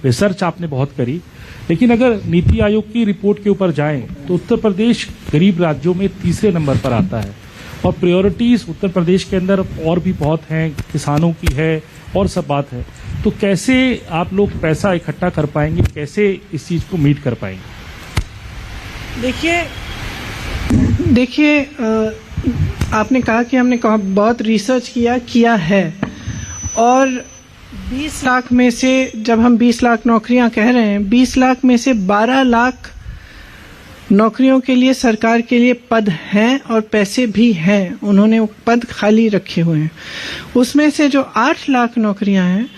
Research आपने बहुत करी, लेकिन अगर नीति आयोग की रिपोर्ट के ऊपर जाएं तो उत्तर प्रदेश गरीब राज्यों में तीसरे नंबर पर आता है और प्रायोरिटीज उत्तर प्रदेश के अंदर और भी बहुत हैं, किसानों की है और सब बात है। तो कैसे आप लोग पैसा इकट्ठा कर पाएंगे, कैसे इस चीज को मीट कर पाएंगे? देखिए आपने कहा कि हमने बहुत रिसर्च किया है और 20 लाख में से, जब हम 20 लाख नौकरियां कह रहे हैं, 20 लाख में से 12 लाख नौकरियों के लिए सरकार के लिए पद हैं और पैसे भी हैं, उन्होंने वो पद खाली रखे हुए हैं। उसमें से जो 8 लाख नौकरियां हैं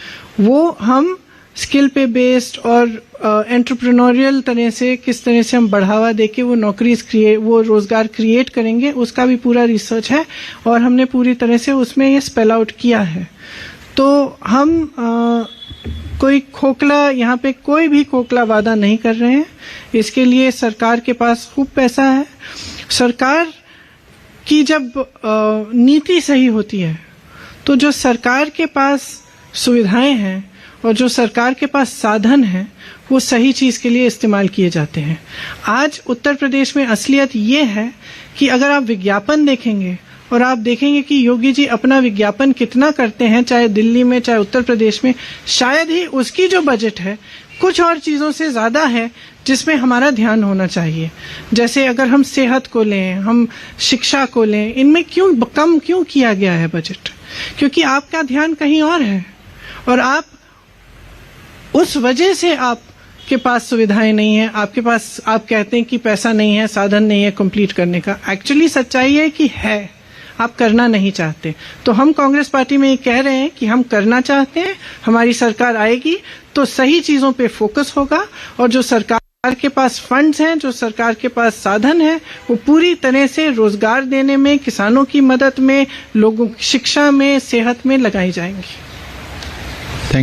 वो हम स्किल पे बेस्ड और एंटरप्रेन्योरियल तरह से किस तरह से हम बढ़ावा देके वो रोजगार क्रिएट करेंगे, उसका भी पूरा रिसर्च है और हमने पूरी तरह से उसमें ये स्पेल आउट किया है। तो हम यहाँ पे कोई भी खोखला वादा नहीं कर रहे हैं। इसके लिए सरकार के पास खूब पैसा है। सरकार की जब नीति सही होती है तो जो सरकार के पास सुविधाएं हैं और जो सरकार के पास साधन हैं वो सही चीज के लिए इस्तेमाल किए जाते हैं। आज उत्तर प्रदेश में असलियत ये है कि अगर आप विज्ञापन देखेंगे और आप देखेंगे कि योगी जी अपना विज्ञापन कितना करते हैं, चाहे दिल्ली में चाहे उत्तर प्रदेश में, शायद ही उसकी जो बजट है कुछ और चीजों से ज्यादा है जिसमें हमारा ध्यान होना चाहिए। जैसे अगर हम सेहत को लें, हम शिक्षा को लें, इनमें कम क्यों किया गया है बजट? क्योंकि आपका ध्यान कहीं और है और आप उस वजह से आपके पास सुविधाएं नहीं है, आपके पास, आप कहते हैं कि पैसा नहीं है, साधन नहीं है कंप्लीट करने का। एक्चुअली सच्चाई है कि है, आप करना नहीं चाहते। तो हम कांग्रेस पार्टी में ये कह रहे हैं कि हम करना चाहते हैं, हमारी सरकार आएगी तो सही चीजों पे फोकस होगा और जो सरकार के पास फंड्स हैं, जो सरकार के पास साधन है, वो पूरी तरह से रोजगार देने में, किसानों की मदद में, लोगों की शिक्षा में, सेहत में लगाई जाएंगी।